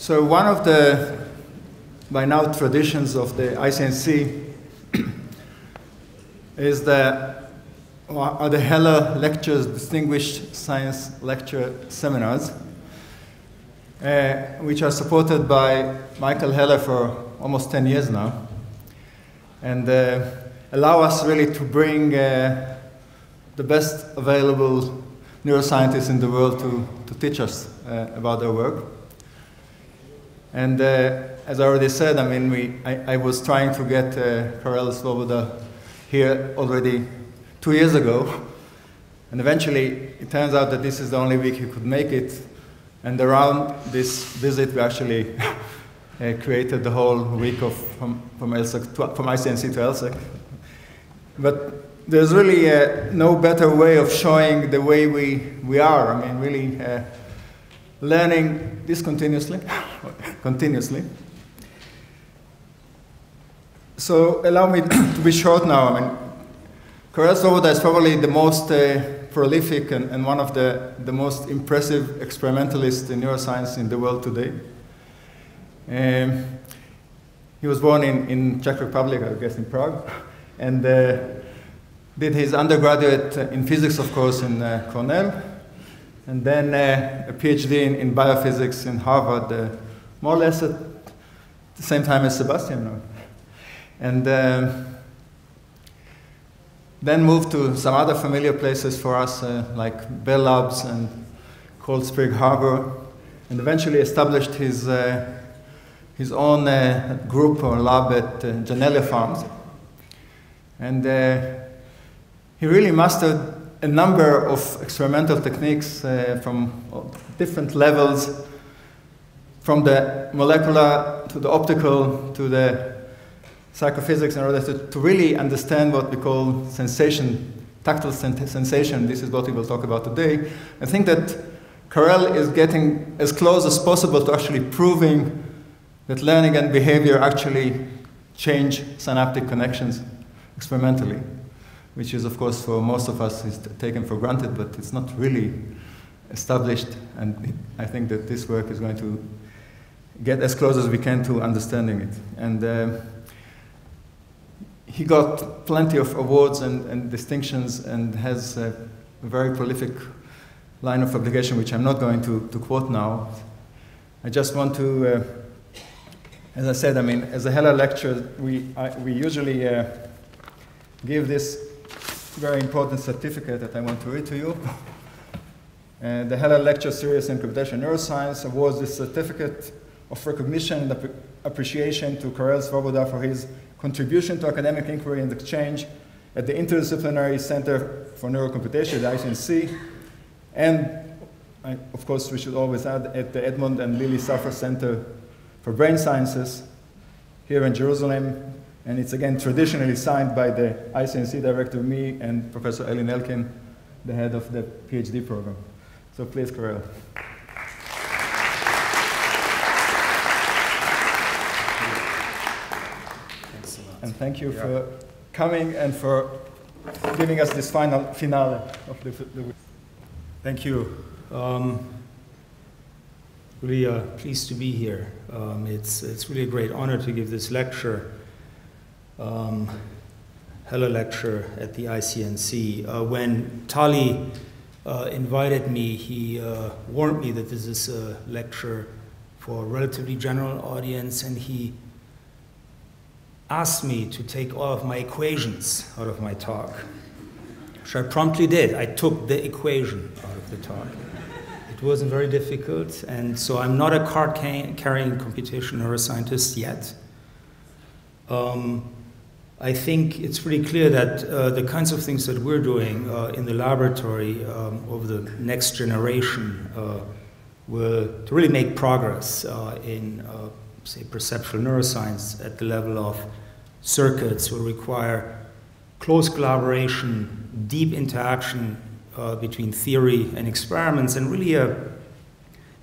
So one of the, by now, traditions of the ICNC is are the Heller Lectures, Distinguished Science Lecture Seminars, which are supported by Michael Heller for almost 10 years now, and allow us really to bring the best available neuroscientists in the world to teach us about their work. And as I already said, I mean, I was trying to get Karel Svoboda here already 2 years ago, and eventually it turns out that this is the only week he could make it, and around this visit we actually created the whole week from ICNC to ELSC. But there's really no better way of showing the way we are. I mean, really learning this continuously. So allow me to be short now. I mean, Karel Svoboda is probably the most prolific and one of the most impressive experimentalists in neuroscience in the world today. He was born in Czech Republic, I guess in Prague, and did his undergraduate in physics, of course, in Cornell, and then a PhD in biophysics in Harvard, more or less at the same time as Sebastian now. And then moved to some other familiar places for us, like Bell Labs and Cold Spring Harbor, and eventually established his own group or lab at Janelia Farms. And he really mastered a number of experimental techniques from different levels, from the molecular to the optical to the psychophysics, in order to really understand what we call sensation, tactile sensation. This is what we will talk about today. I think that Karel is getting as close as possible to actually proving that learning and behavior actually change synaptic connections experimentally, which is, of course, for most of us is taken for granted, but it's not really established. And I think that this work is going to get as close as we can to understanding it. And he got plenty of awards and distinctions and has a very prolific line of publication, which I'm not going to quote now. I just want to, as I said, I mean, as a Heller lecture, we usually give this very important certificate that I want to read to you. The Heller Lecture Series in Computational Neuroscience awards this certificate of recognition and appreciation to Karel Svoboda for his contribution to academic inquiry and exchange at the Interdisciplinary Center for Neurocomputation, the ICNC, and of course we should always add at the Edmund and Lily Safra Center for Brain Sciences here in Jerusalem, and it's again traditionally signed by the ICNC director, me, and Professor Elin Elkin, the head of the PhD program. So please, Karel. And thank you for coming and for giving us this finale of the week. Thank you. Really pleased to be here. It's really a great honor to give this lecture, Heller lecture at the ICNC. When Tali invited me, he warned me that this is a lecture for a relatively general audience, and he asked me to take all of my equations out of my talk, which I promptly did. I took the equation out of the talk. It wasn't very difficult, and so I'm not a card-carrying computational neuroscientist yet. I think it's pretty clear that the kinds of things that we're doing in the laboratory over the next generation will to really make progress in say, perceptual neuroscience at the level of circuits will require close collaboration, deep interaction between theory and experiments, and really a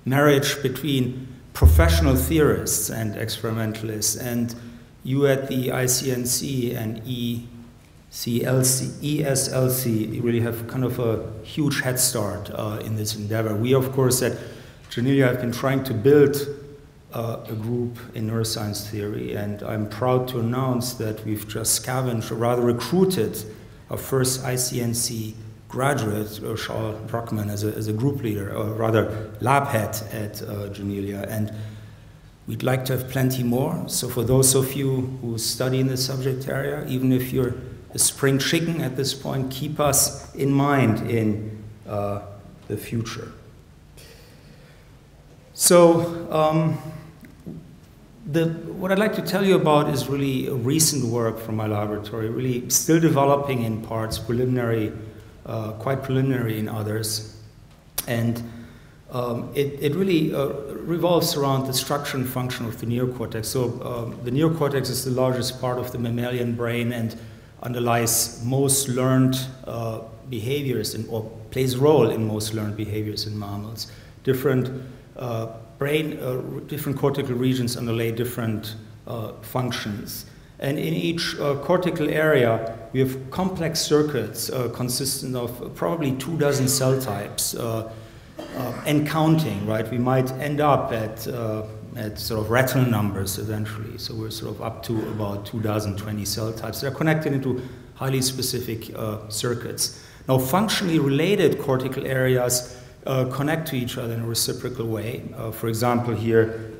marriage between professional theorists and experimentalists. And you at the ICNC and ESLC really have kind of a huge head start in this endeavor. We, of course, at Janelia have been trying to build a group in neuroscience theory, and I'm proud to announce that we've just scavenged, or rather recruited, our first ICNC graduate, Charles Brockman, as a group leader, or rather lab head at Janelia, and we'd like to have plenty more. So for those of you who study in the subject area, even if you're a spring chicken at this point, keep us in mind in the future. So what I'd like to tell you about is really recent work from my laboratory, really still developing in parts, preliminary, quite preliminary in others. And it really revolves around the structure and function of the neocortex. So the neocortex is the largest part of the mammalian brain and underlies most learned behaviors, or plays a role in most learned behaviors in mammals. Different different cortical regions underlay different functions. And in each cortical area, we have complex circuits consisting of probably 24 cell types and counting, right? We might end up at sort of retinal numbers eventually. So we're sort of up to about 20 cell types. They're connected into highly specific circuits. Now, functionally related cortical areas connect to each other in a reciprocal way. For example, here,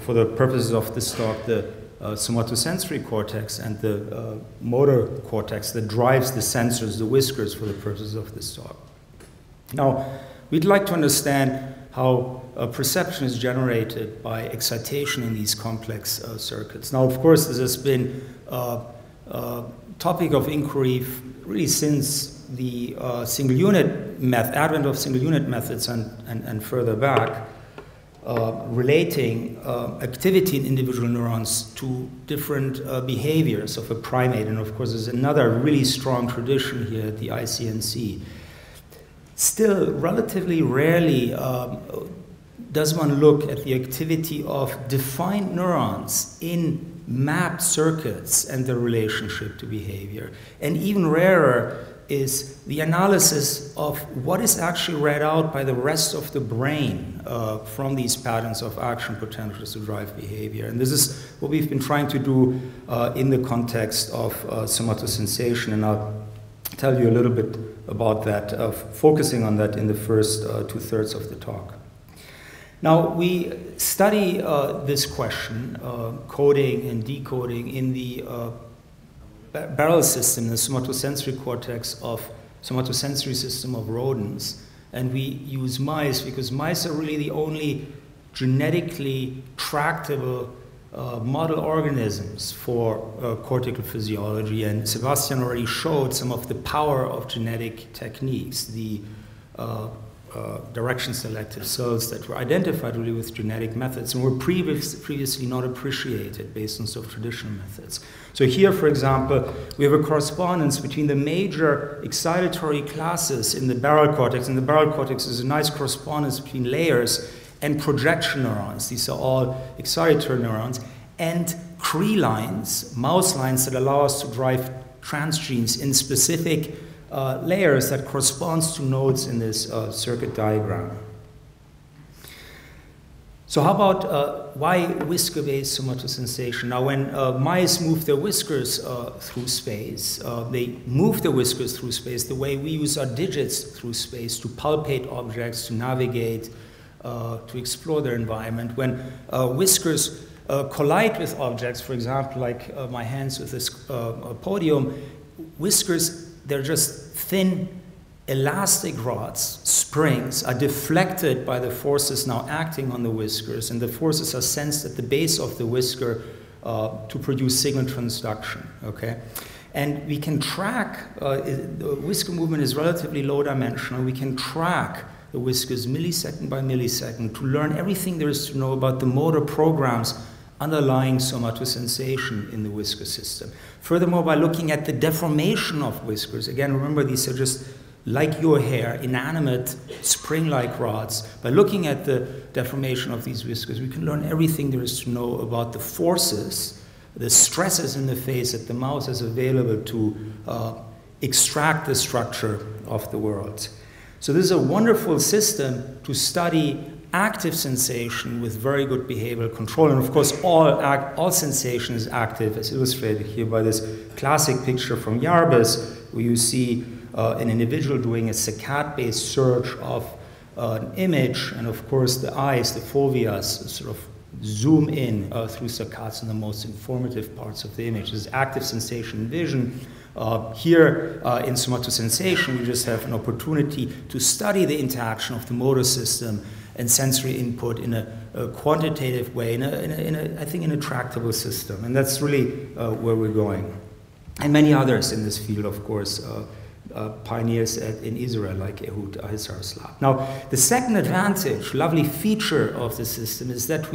for the purposes of this talk, the somatosensory cortex and the motor cortex that drives the sensors, the whiskers, for the purposes of this talk. Now, we'd like to understand how perception is generated by excitation in these complex circuits. Now, of course, this has been a topic of inquiry really since the single unit advent of single unit methods and further back, relating activity in individual neurons to different behaviors of a primate. And of course, there's another really strong tradition here at the ICNC. Still, relatively rarely does one look at the activity of defined neurons in mapped circuits and their relationship to behavior. And even rarer is the analysis of what is actually read out by the rest of the brain from these patterns of action potentials to drive behavior. And this is what we've been trying to do in the context of somatosensation, and I'll tell you a little bit about that, focusing on that in the first 2/3 of the talk. Now, we study this question, coding and decoding, in the barrel system, the somatosensory cortex of somatosensory system of rodents. And we use mice because mice are really the only genetically tractable model organisms for cortical physiology. And Sebastian already showed some of the power of genetic techniques, the direction selective cells that were identified really with genetic methods and were previously not appreciated based on sort of traditional methods. So here, for example, we have a correspondence between the major excitatory classes in the barrel cortex, and the barrel cortex is a nice correspondence between layers and projection neurons. These are all excitatory neurons, and Cree lines, mouse lines that allow us to drive transgenes in specific layers that corresponds to nodes in this circuit diagram. So how about why whisker-based somatosensation? Now, when mice move their whiskers through space, they move their whiskers through space the way we use our digits through space to palpate objects, to navigate, to explore their environment. When whiskers collide with objects, for example, like my hands with this podium, whiskers, they're just thin elastic rods, springs, are deflected by the forces now acting on the whiskers, and the forces are sensed at the base of the whisker to produce signal transduction, okay? And we can track, the whisker movement is relatively low dimensional, we can track the whiskers millisecond by millisecond to learn everything there is to know about the motor programs underlying somatosensation in the whisker system. Furthermore, by looking at the deformation of whiskers, again, remember these are just like your hair, inanimate spring-like rods. By looking at the deformation of these whiskers, we can learn everything there is to know about the forces, the stresses in the face that the mouse has available to extract the structure of the world. So this is a wonderful system to study active sensation with very good behavioral control. And of course, all sensation is active, as illustrated here by this classic picture from Yarbus, where you see an individual doing a saccade-based search of an image, and of course the eyes, the foveas, sort of zoom in through saccades in the most informative parts of the image. This is active sensation and vision. Here in somatosensation, we just have an opportunity to study the interaction of the motor system and sensory input in a quantitative way, I think, in a tractable system. And that's really where we're going. And many others in this field, of course, pioneers in Israel, like Ehud Ahizar's lab. Now, the second advantage, lovely feature of the system is that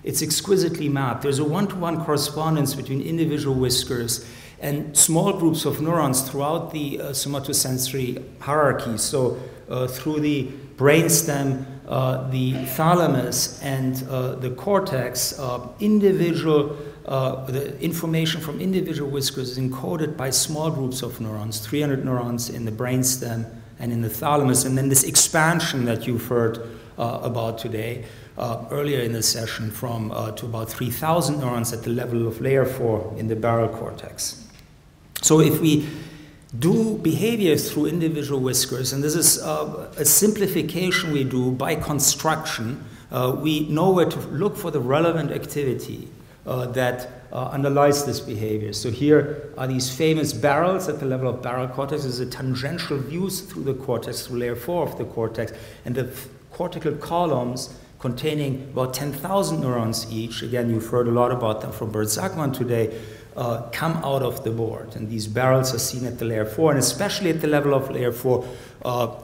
it's exquisitely mapped. There's a one-to-one correspondence between individual whiskers and small groups of neurons throughout the somatosensory hierarchy. So through the brainstem, the thalamus, and the cortex, the information from individual whiskers is encoded by small groups of neurons, 300 neurons in the brainstem and in the thalamus, and then this expansion that you've heard about today, earlier in the session, from to about 3,000 neurons at the level of layer 4 in the barrel cortex. So if we do behavior through individual whiskers, and this is a simplification we do by construction, we know where to look for the relevant activity that underlies this behavior. So here are these famous barrels at the level of barrel cortex. There's a tangential views through the cortex, through layer 4 of the cortex, and the cortical columns containing about 10,000 neurons each. Again, you've heard a lot about them from Bert Zachman today, come out of the board. And these barrels are seen at the layer 4, and especially at the level of layer 4,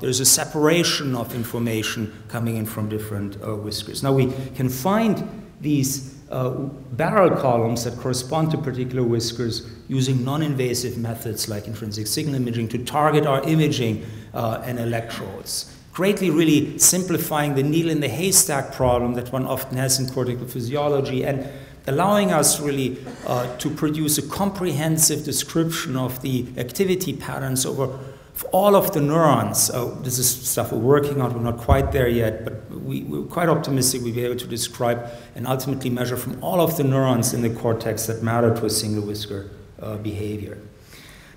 there's a separation of information coming in from different whiskers. Now, we can find these barrel columns that correspond to particular whiskers using non-invasive methods like intrinsic signal imaging to target our imaging and electrodes, greatly really simplifying the needle in the haystack problem that one often has in cortical physiology, and allowing us really to produce a comprehensive description of the activity patterns over all of the neurons. This is stuff we're working on. We're not quite there yet, but we're quite optimistic we'll be able to describe and ultimately measure from all of the neurons in the cortex that matter to a single whisker behavior.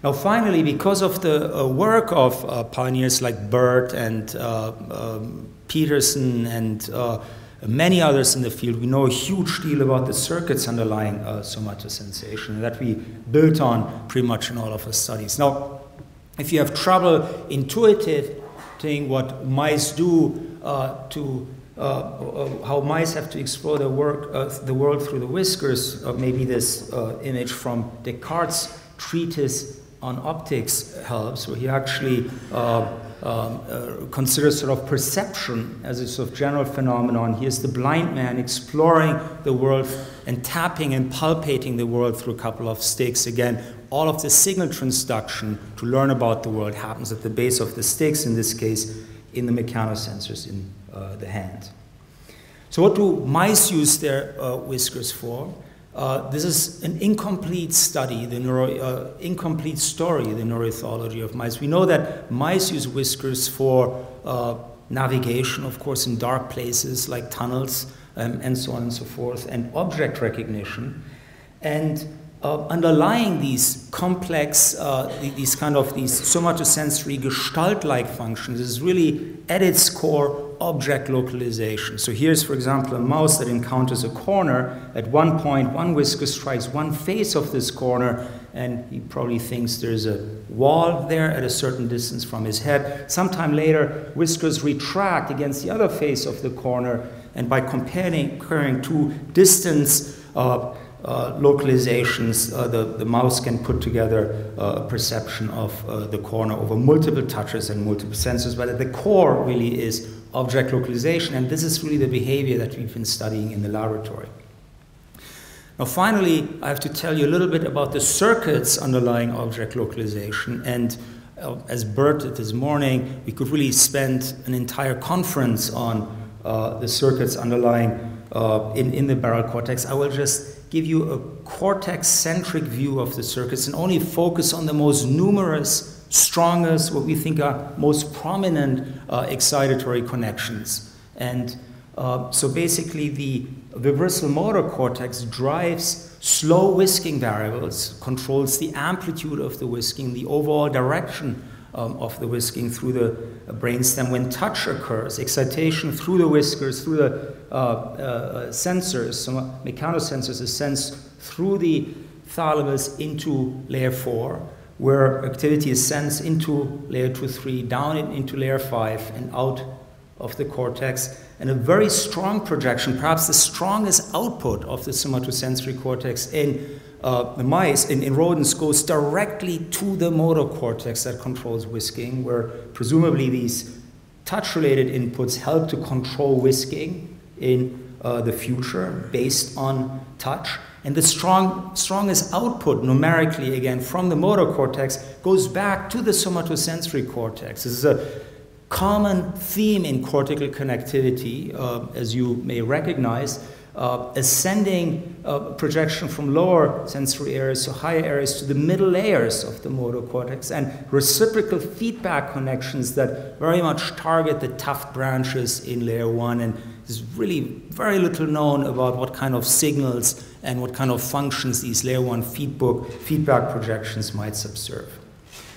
Now, finally, because of the work of pioneers like Bert and Peterson and many others in the field, we know a huge deal about the circuits underlying somatosensation that we built on pretty much in all of our studies. Now, if you have trouble intuiting what mice do how mice have to explore the world through the whiskers, maybe this image from Descartes' treatise on optics helps, where he actually considers sort of perception as a sort of general phenomenon. Here's the blind man exploring the world and tapping and palpating the world through a couple of sticks. Again, all of the signal transduction to learn about the world happens at the base of the sticks, in this case, in the mechanosensors in the hand. So what do mice use their whiskers for? This is an incomplete study, incomplete story, the neuroethology of mice. We know that mice use whiskers for navigation, of course, in dark places like tunnels and so on and so forth, and object recognition. And underlying these complex, these somatosensory gestalt-like functions is really, at its core, object localization. So here's, for example, a mouse that encounters a corner. At one point, one whisker strikes one face of this corner, and he probably thinks there's a wall there at a certain distance from his head. Sometime later, whiskers retract against the other face of the corner, and by comparing two distance localizations, the mouse can put together a perception of the corner over multiple touches and multiple sensors, but at the core really is object localization, and this is really the behavior that we've been studying in the laboratory. Now, finally, I have to tell you a little bit about the circuits underlying object localization, and as Bert did this morning, we could really spend an entire conference on the circuits underlying in the barrel cortex. I will just give you a cortex-centric view of the circuits and only focus on the most numerous, strongest, what we think are most prominent excitatory connections. And So basically, the vibrissae motor cortex drives slow whisking variables, controls the amplitude of the whisking, the overall direction of the whisking through the brainstem. When touch occurs, excitation through the whiskers, through the sensors, some mechanosensors is sensed through the thalamus into layer 4, where activity is sensed into layer 2, 3, down into layer 5, and out of the cortex. And a very strong projection, perhaps the strongest output of the somatosensory cortex in the mice, in rodents, goes directly to the motor cortex that controls whisking, where presumably these touch-related inputs help to control whisking in the future based on touch. And the strongest output numerically, again, from the motor cortex goes back to the somatosensory cortex. This is a common theme in cortical connectivity, as you may recognize. Ascending projection from lower sensory areas to higher areas to the middle layers of the motor cortex, and reciprocal feedback connections that very much target the tuft branches in layer 1. And there's really very little known about what kind of signals and what kind of functions these layer 1 feedback projections might subserve.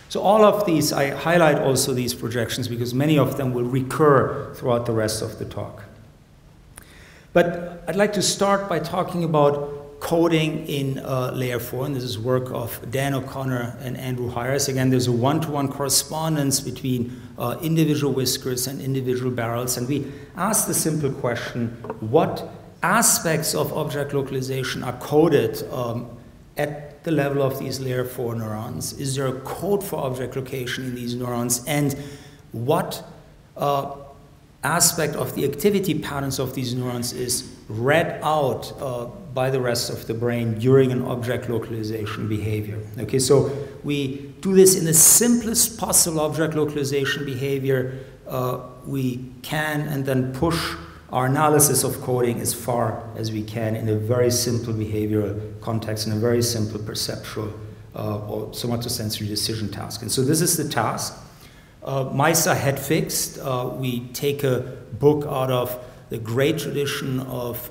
So all of these, I highlight also these projections because many of them will recur throughout the rest of the talk. But I'd like to start by talking about coding in layer 4, and this is work of Dan O'Connor and Andrew Hires. Again, there's a one-to-one correspondence between individual whiskers and individual barrels, and we ask the simple question, what aspects of object localization are coded at the level of these layer 4 neurons? Is there a code for object location in these neurons? And what aspect of the activity patterns of these neurons is read out by the rest of the brain during an object localization behavior? Okay, so we do this in the simplest possible object localization behavior we can, and then push our analysis of coding as far as we can in a very simple behavioral context, in a very simple perceptual or somatosensory decision task. And so this is the task. Mice are head fixed. We take a book out of the great tradition of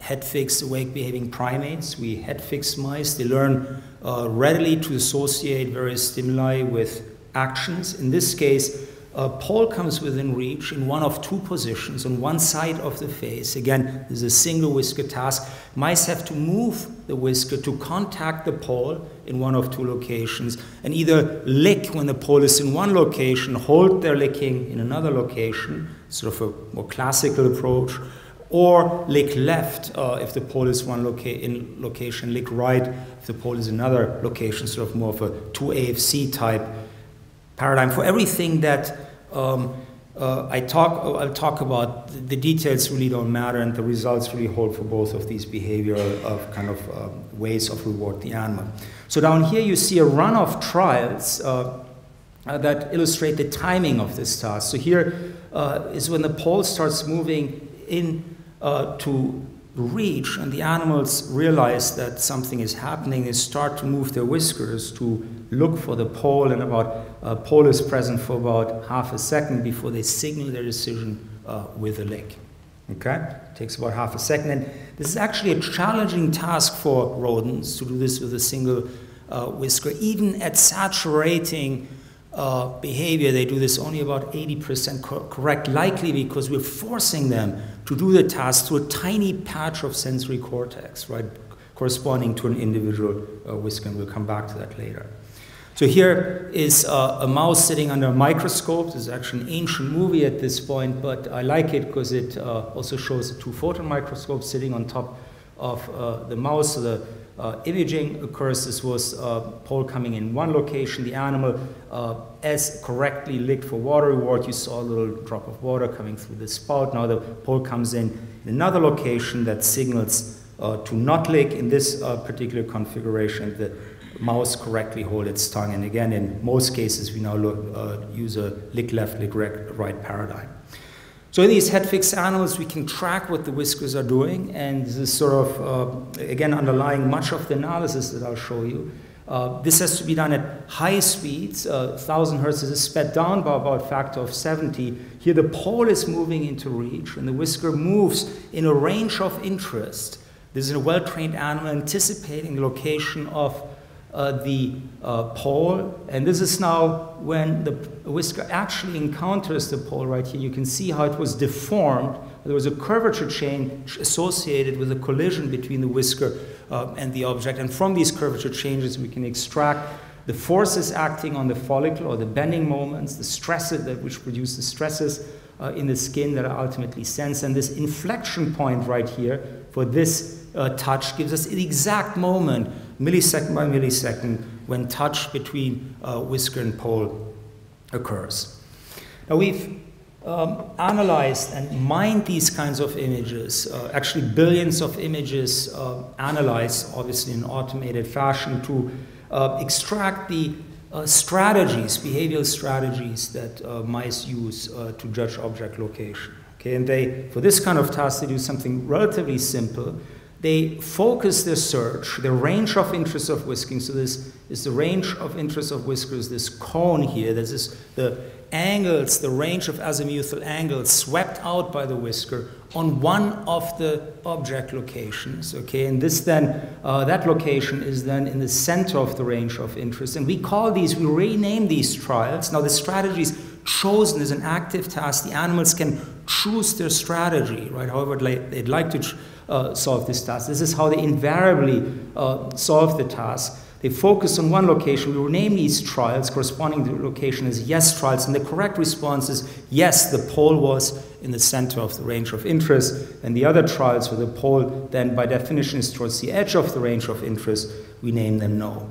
head fixed, awake behaving primates. We head fix mice. They learn readily to associate various stimuli with actions. In this case, a pole comes within reach in one of two positions on one side of the face. Again, this is a single whisker task. Mice have to move the whisker to contact the pole in one of two locations, and either lick when the pole is in one location, hold their licking in another location, sort of a more classical approach, or lick left if the pole is one location, lick right if the pole is another location, sort of more of a 2AFC type paradigm. For everything that I'll talk about, the details really don't matter, and the results really hold for both of these behavioral kind of ways of reward the animal. So down here you see a run of trials that illustrate the timing of this task. So here is when the pole starts moving in to reach, and the animals realize that something is happening. They start to move their whiskers to look for the pole, and pole is present for about half a second before they signal their decision with a lick. Okay? It takes about half a second. And this is actually a challenging task for rodents to do this with a single whisker. Even at saturating behavior, they do this only about 80% correct, likely because we're forcing them to do the task through a tiny patch of sensory cortex, right, corresponding to an individual whisker, and we'll come back to that later. So here is a mouse sitting under a microscope. This is actually an ancient movie at this point, but I like it because it also shows a two-photon microscope sitting on top of the mouse. So the imaging occurs. This was pole coming in one location. The animal, as correctly licked for water reward, you saw a little drop of water coming through the spout. Now the pole comes in another location that signals to not lick. In this particular configuration, the mouse correctly hold its tongue. And again, in most cases, we now use a lick left, lick right paradigm. So in these head-fixed animals, we can track what the whiskers are doing, and this is sort of, again, underlying much of the analysis that I'll show you. This has to be done at high speeds. 1000 hertz is sped down by about a factor of 70. Here the pole is moving into reach, and the whisker moves in a range of interest. This is a well-trained animal anticipating the location of the pole, and this is now when the whisker actually encounters the pole right here. You can see how it was deformed. There was a curvature change associated with a collision between the whisker and the object, and from these curvature changes we can extract the forces acting on the follicle, or the bending moments, the stresses which produce the stresses in the skin that are ultimately sensed. And this inflection point right here for this touch gives us the exact moment, millisecond by millisecond, when touch between whisker and pole occurs. Now we've analyzed and mined these kinds of images, actually billions of images analyzed, obviously in automated fashion, to extract the strategies, behavioral strategies that mice use to judge object location. Okay, and for this kind of task, they do something relatively simple. They focus their search, the range of interest of whisking. So this is the range of interest of whiskers, this cone here. This is the angles, the range of azimuthal angles swept out by the whisker on one of the object locations. Okay, and this then, that location is then in the center of the range of interest. And we rename these trials. Now the strategy is chosen as an active task. The animals can choose their strategy, right? However they'd like to solve this task. This is how they invariably solve the task. They focus on one location. We rename these trials corresponding to the location as yes trials, and the correct response is yes, the pole was in the center of the range of interest, and the other trials where the pole then by definition is towards the edge of the range of interest, we name them no.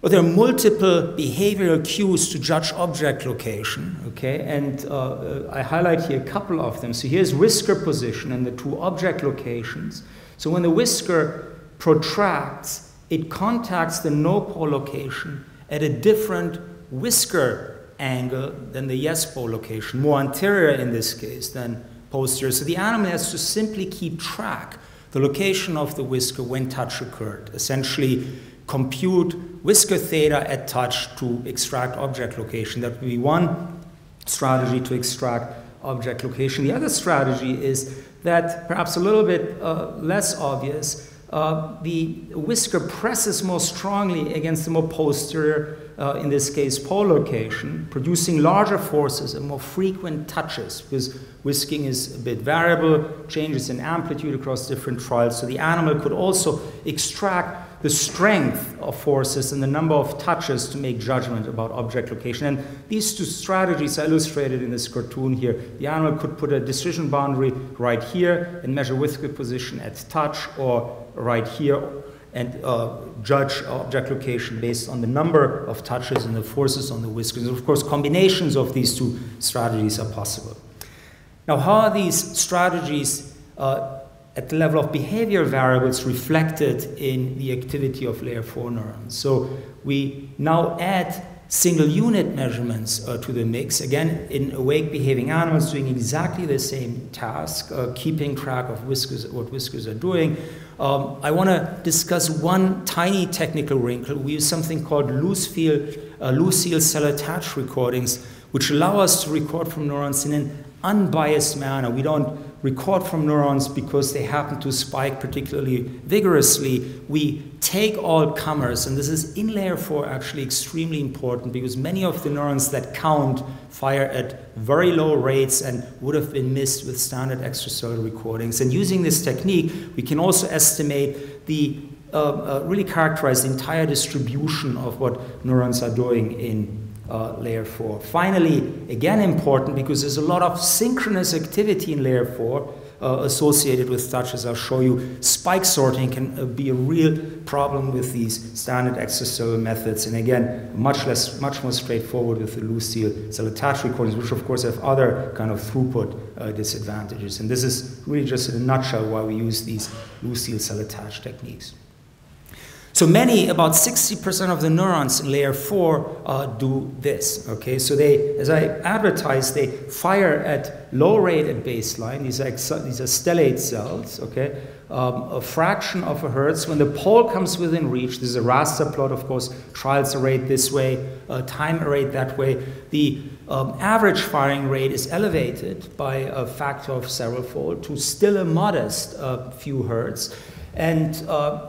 But there are multiple behavioral cues to judge object location, okay? And I highlight here a couple of them. So here's whisker position and the two object locations. So when the whisker protracts, it contacts the no pole location at a different whisker angle than the yes pole location, more anterior in this case than posterior. So the animal has to simply keep track the location of the whisker when touch occurred, essentially compute whisker theta at touch to extract object location. That would be one strategy to extract object location. The other strategy is that, perhaps a little bit less obvious, the whisker presses more strongly against the more posterior, in this case, pole location, producing larger forces and more frequent touches, because whisking is a bit variable, changes in amplitude across different trials. So the animal could also extract the strength of forces and the number of touches to make judgment about object location. And these two strategies are illustrated in this cartoon here. The animal could put a decision boundary right here and measure whisker position at touch, or right here, and judge object location based on the number of touches and the forces on the whiskers. And of course, combinations of these two strategies are possible. Now, how are these strategies at the level of behavior variables reflected in the activity of layer 4 neurons? So we now add single unit measurements to the mix, again in awake behaving animals doing exactly the same task, keeping track of whiskers, what whiskers are doing. I want to discuss one tiny technical wrinkle. We use something called Lucille cell attach recordings, which allow us to record from neurons in an unbiased manner. We don't record from neurons because they happen to spike particularly vigorously. We take all comers, and this is in layer 4 actually extremely important, because many of the neurons that count fire at very low rates and would have been missed with standard extracellular recordings. And using this technique, we can also estimate the really characterize the entire distribution of what neurons are doing in layer 4. Finally, again important, because there's a lot of synchronous activity in layer 4 associated with touch, as I'll show you. Spike sorting can be a real problem with these standard extracellular methods, and again, much more straightforward with the Lucille cell attach recordings, which of course have other kind of throughput disadvantages. And this is really just in a nutshell why we use these Lucille cell attach techniques. So about 60% of the neurons in layer 4 do this, okay? So they, as I advertised, they fire at low rate at baseline. These are stellate cells, okay? a fraction of a hertz. When the pole comes within reach, this is a raster plot, of course, trials arrayed this way, time arrayed that way. The average firing rate is elevated by a factor of several-fold to still a modest few hertz. And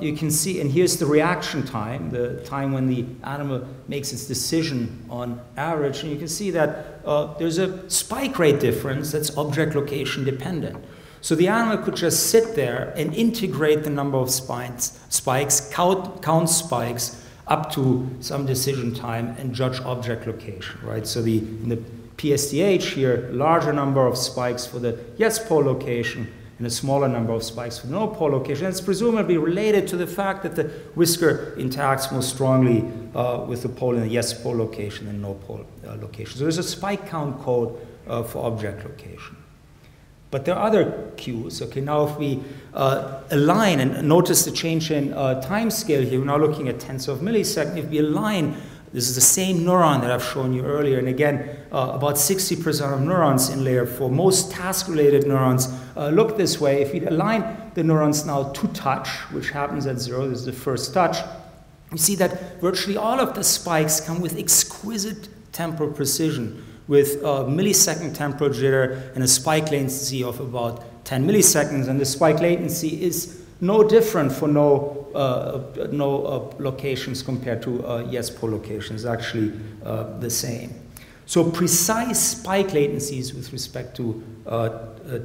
you can see, and here's the reaction time, the time when the animal makes its decision on average. And you can see that there's a spike rate difference that's object location dependent. So the animal could just sit there and integrate the number of spikes, count spikes up to some decision time and judge object location, right? So in the PSDH here, larger number of spikes for the yes pole location and a smaller number of spikes for the no pole location. It's presumably related to the fact that the whisker interacts more strongly with the pole in the yes pole location than no pole location. So there's a spike count code for object location. But there are other cues. Okay, now if we align, and notice the change in time scale here, we're now looking at tenths of milliseconds. If we align, this is the same neuron that I've shown you earlier, and again, about 60% of neurons in layer 4, most task-related neurons look this way. If we align the neurons now to touch, which happens at 0, this is the first touch, you see that virtually all of the spikes come with exquisite temporal precision, with millisecond temporal jitter and a spike latency of about 10 milliseconds. And the spike latency is no different for no locations compared to yes pole locations, actually the same. So precise spike latencies with respect to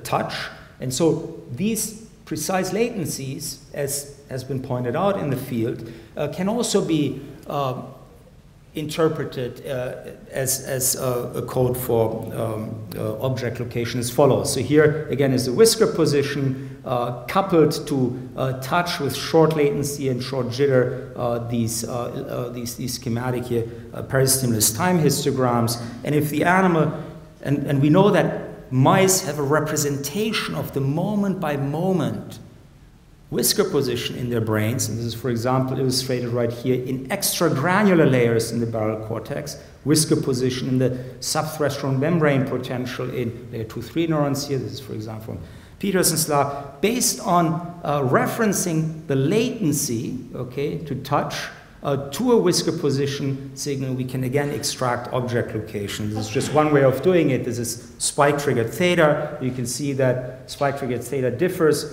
touch. And so these precise latencies, as has been pointed out in the field, can also be interpreted as a code for object location as follows. So here again is the whisker position coupled to touch with short latency and short jitter. These schematic here peristimulus time histograms. And if the animal, and we know that mice have a representation of the moment by moment whisker position in their brains, and this is, for example, illustrated right here in extragranular layers in the barrel cortex, whisker position in the subthreshold membrane potential in layer 2-3 neurons here. This is, for example, from Peterson's lab, based on referencing the latency, okay, to touch to a whisker position signal, we can again extract object location. This is just one way of doing it. This is spike-triggered theta. You can see that spike-triggered theta differs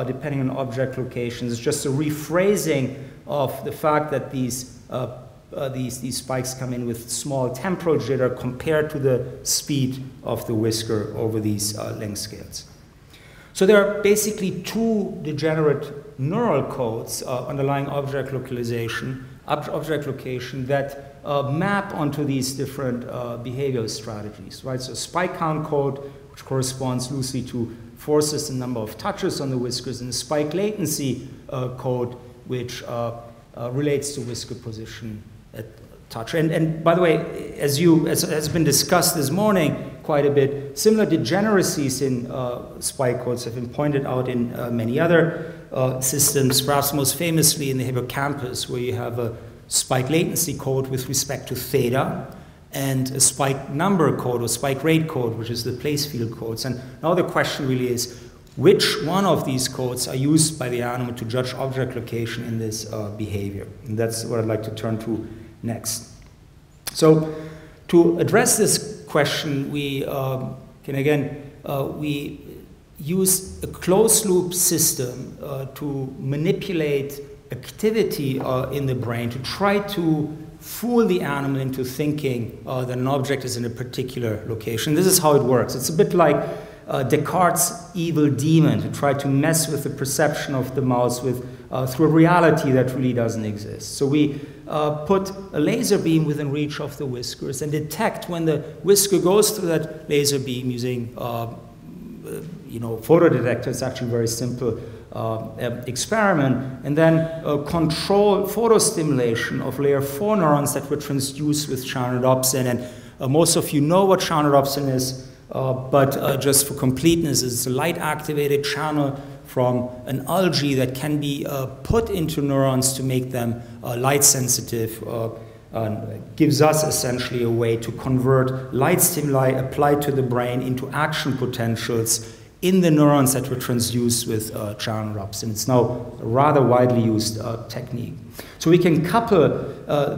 depending on object locations. It's just a rephrasing of the fact that these spikes come in with small temporal jitter compared to the speed of the whisker over these length scales. So there are basically two degenerate neural codes underlying object location that map onto these different behavioral strategies, right? So spike count code, which corresponds loosely to forces and number of touches on the whiskers, and the spike latency code, which relates to whisker position at touch. And by the way, as has been discussed this morning quite a bit, similar degeneracies in spike codes have been pointed out in many other systems, perhaps most famously in the hippocampus, where you have a spike latency code with respect to theta, and a spike number code or spike rate code, which is the place field codes. And now the question really is, which one of these codes are used by the animal to judge object location in this behavior? And that's what I'd like to turn to next. So to address this question, we we use a closed loop system to manipulate activity in the brain to try to fool the animal into thinking that an object is in a particular location. This is how it works. It's a bit like Descartes' evil demon, to try to mess with the perception of the mouse through a reality that really doesn't exist. So we put a laser beam within reach of the whiskers and detect when the whisker goes through that laser beam using photodetector. It's actually a very simple experiment, and then control photostimulation of layer 4 neurons that were transduced with channelrhodopsin. And most of you know what channelrhodopsin is, but just for completeness, it's a light-activated channel from an algae that can be put into neurons to make them light-sensitive. Gives us essentially a way to convert light stimuli applied to the brain into action potentials in the neurons that were transduced with channel rupts. And it's now a rather widely used technique. So we can couple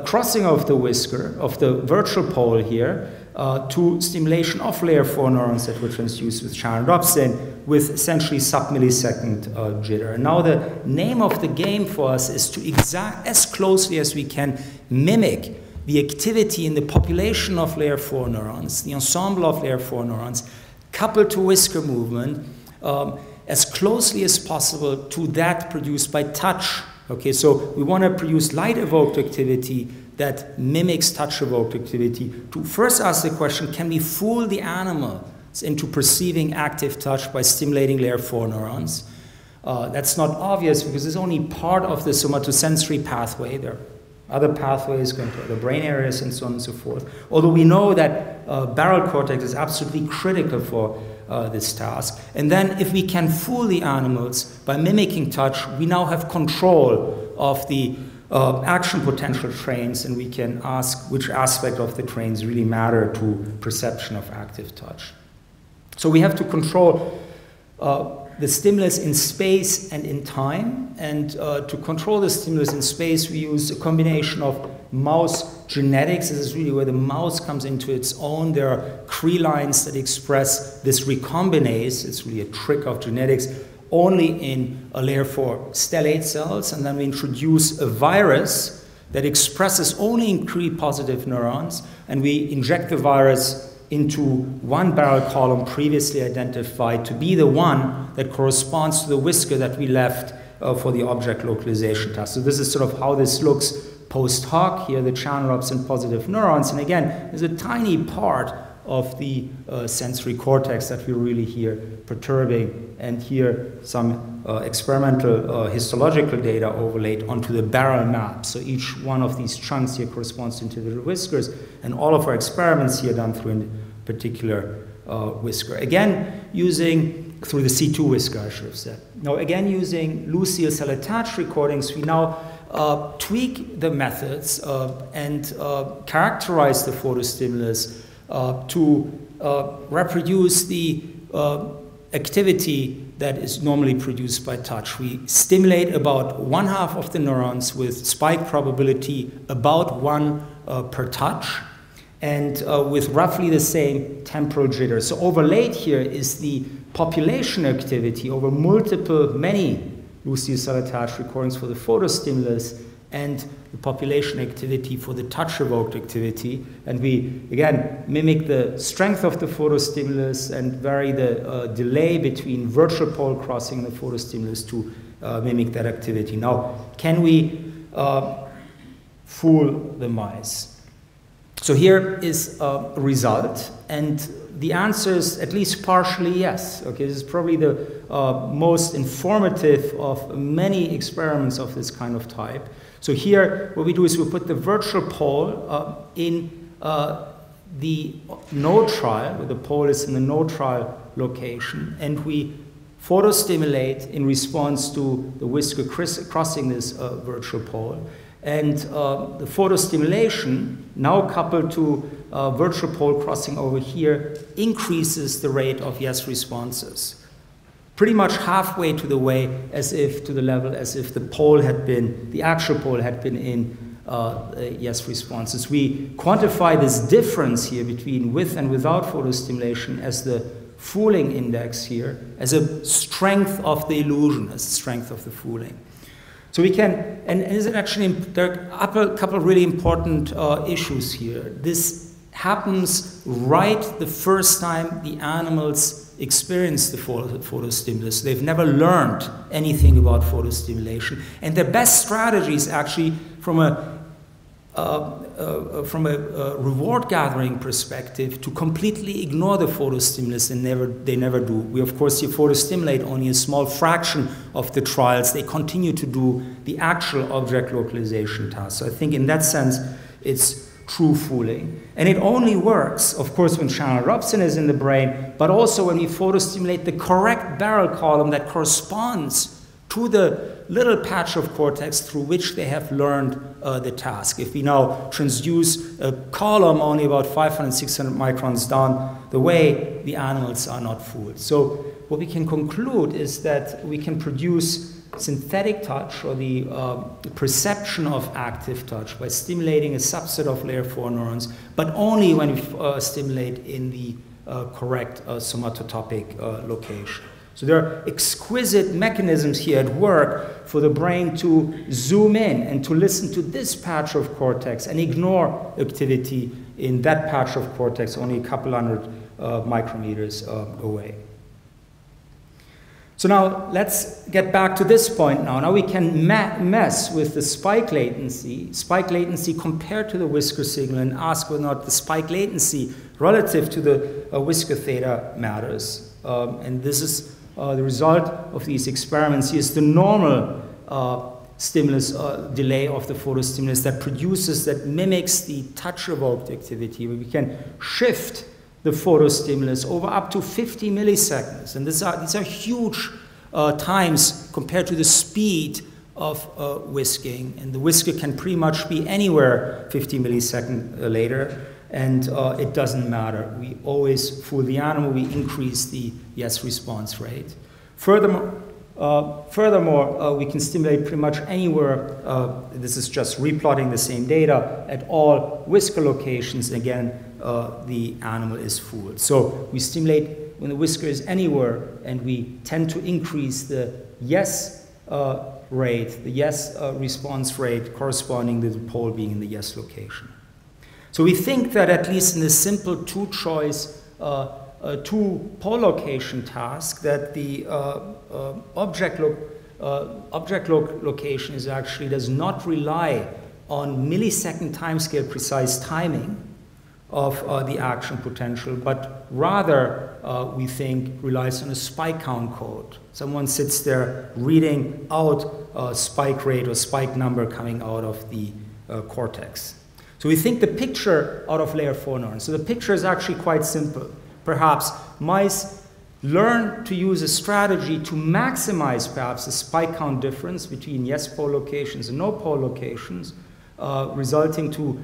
crossing of the whisker, of the virtual pole here, to stimulation of layer 4 neurons that were transduced with channel rupts and with essentially sub-millisecond jitter. And now the name of the game for us is to as closely as we can mimic the activity in the population of layer 4 neurons, the ensemble of layer 4 neurons, coupled to whisker movement, as closely as possible to that produced by touch. Okay, so we want to produce light-evoked activity that mimics touch-evoked activity to first ask the question, can we fool the animals into perceiving active touch by stimulating layer 4 neurons? That's not obvious because it's only part of the somatosensory pathway. There are other pathways going to other brain areas and so on and so forth. Although we know that barrel cortex is absolutely critical for this task. And then if we can fool the animals by mimicking touch, we now have control of the action potential trains, and we can ask which aspect of the trains really matter to perception of active touch. So we have to control the stimulus in space and in time, and to control the stimulus in space, we use a combination of mouse genetics. This is really where the mouse comes into its own. There are Cre lines that express this recombinase. It's really a trick of genetics, only in a layer 4 stellate cells, and then we introduce a virus that expresses only in Cre positive neurons, and we inject the virus into one barrel column previously identified to be the one that corresponds to the whisker that we left for the object localization task. So this is sort of how this looks post hoc. Here the channel rupts and positive neurons, and again, there's a tiny part of the sensory cortex that we're really here perturbing, and here some experimental histological data overlaid onto the barrel map. So each one of these chunks here corresponds to individual whiskers, and all of our experiments here done through a particular whisker. Again, through the C2 whisker, I should have said. Now, again, using Lucille cell attached recordings, we now tweak the methods and characterize the photostimulus to reproduce the activity that is normally produced by touch. We stimulate about 1/2 of the neurons with spike probability about 1 per touch, and with roughly the same temporal jitter. So overlaid here is the population activity over many Lucille cell attached recordings for the photostimulus, and the population activity for the touch-evoked activity. And we, again, mimic the strength of the photostimulus and vary the delay between virtual pole crossing and the photostimulus to mimic that activity. Now, can we fool the mice? So here is a result, and the answer is at least partially yes. Okay, this is probably the most informative of many experiments of this kind of type. So here, what we do is we put the virtual pole in the node trial, where the pole is in the node trial location, and we photostimulate in response to the whisker crossing this virtual pole. And the photostimulation, now coupled to virtual pole crossing over here, increases the rate of yes responses. Pretty much halfway to the way, as if the actual pole had been in yes responses. We quantify this difference here between with and without photostimulation as the fooling index here, as a strength of the illusion, as the strength of the fooling. So we can, and there are a couple of really important issues here. This happens right the first time the animals experience the photostimulus. They've never learned anything about photostimulation, and their best strategy is actually from a reward gathering perspective to completely ignore the photostimulus, and they never do. We of course photostimulate only a small fraction of the trials. They continue to do the actual object localization task. So I think in that sense it's true fooling. And it only works, of course, when channel rupsin is in the brain, but also when we photostimulate the correct barrel column that corresponds to the little patch of cortex through which they have learned the task. If we now transduce a column only about 500, 600 microns down the way, the animals are not fooled. So what we can conclude is that we can produce synthetic touch, or the perception of active touch, by stimulating a subset of layer 4 neurons, but only when we stimulate in the correct somatotopic location. So there are exquisite mechanisms here at work for the brain to zoom in and to listen to this patch of cortex and ignore activity in that patch of cortex only a couple hundred micrometers away. So now let's get back to this point now. Now we can mess with the spike latency compared to the whisker signal, and ask whether or not the spike latency relative to the whisker theta matters. And this is the result of these experiments. Here's the normal stimulus delay of the photostimulus that mimics the touch-evoked activity, where we can shift the photostimulus over up to 50 milliseconds. And these are huge times compared to the speed of whisking. And the whisker can pretty much be anywhere 50 milliseconds later, and it doesn't matter. We always fool the animal. We increase the yes response rate. Furthermore, we can stimulate pretty much anywhere. This is just replotting the same data at all whisker locations. Again, the animal is fooled. So we stimulate when the whisker is anywhere, and we tend to increase the yes rate, the yes response rate corresponding to the pole being in the yes location. So we think that at least in the simple two-choice, two-pole location task, that the object location is actually does not rely on millisecond timescale precise timing of the action potential, but rather we think relies on a spike count code. Someone sits there reading out spike rate or spike number coming out of the cortex. So we think the picture out of layer 4 neurons. So the picture is actually quite simple. Perhaps mice learn to use a strategy to maximize perhaps the spike count difference between yes pole locations and no pole locations, resulting to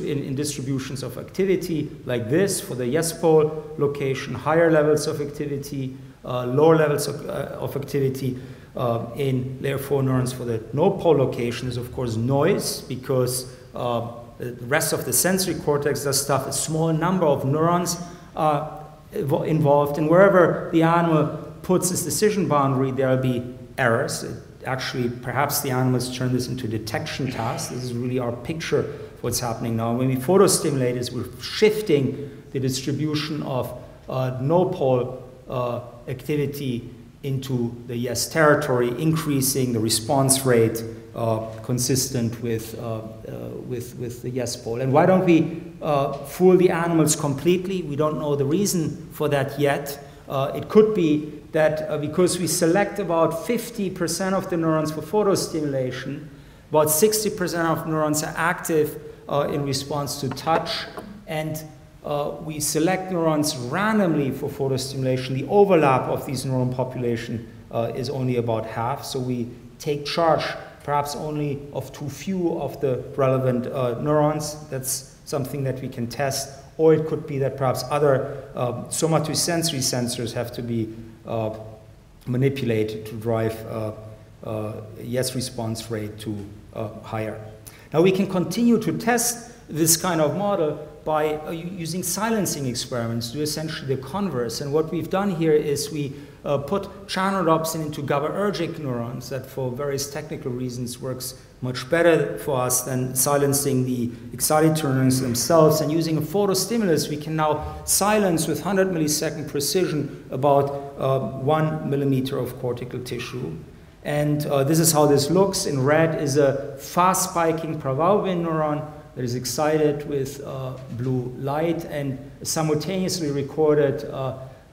in distributions of activity like this for the yes pole location, higher levels of activity, lower levels of activity in layer 4 neurons. For the no pole location is of course noise, because the rest of the sensory cortex does stuff. A small number of neurons are involved, and wherever the animal puts its decision boundary, there will be errors. Actually, perhaps the animals turn this into a detection task. This is really our picture of what's happening now. When we photostimulate, we're shifting the distribution of no pole activity into the yes territory, increasing the response rate consistent with the yes pole. And why don't we fool the animals completely? We don't know the reason for that yet. It could be that because we select about 50% of the neurons for photostimulation, about 60% of neurons are active in response to touch, and we select neurons randomly for photostimulation. The overlap of these neuron population is only about half, so we take charge perhaps only of too few of the relevant neurons. That's something that we can test. Or it could be that perhaps other somatosensory sensors have to be manipulated to drive yes response rate to higher. Now we can continue to test this kind of model by using silencing experiments, do essentially the converse. And what we've done here is we put channelopsin into GABAergic neurons that for various technical reasons works much better for us than silencing the excitatory neurons themselves. And using a photostimulus, we can now silence with 100 millisecond precision about 1 millimeter of cortical tissue. And this is how this looks. In red is a fast spiking pravalvin neuron that is excited with blue light, and simultaneously recorded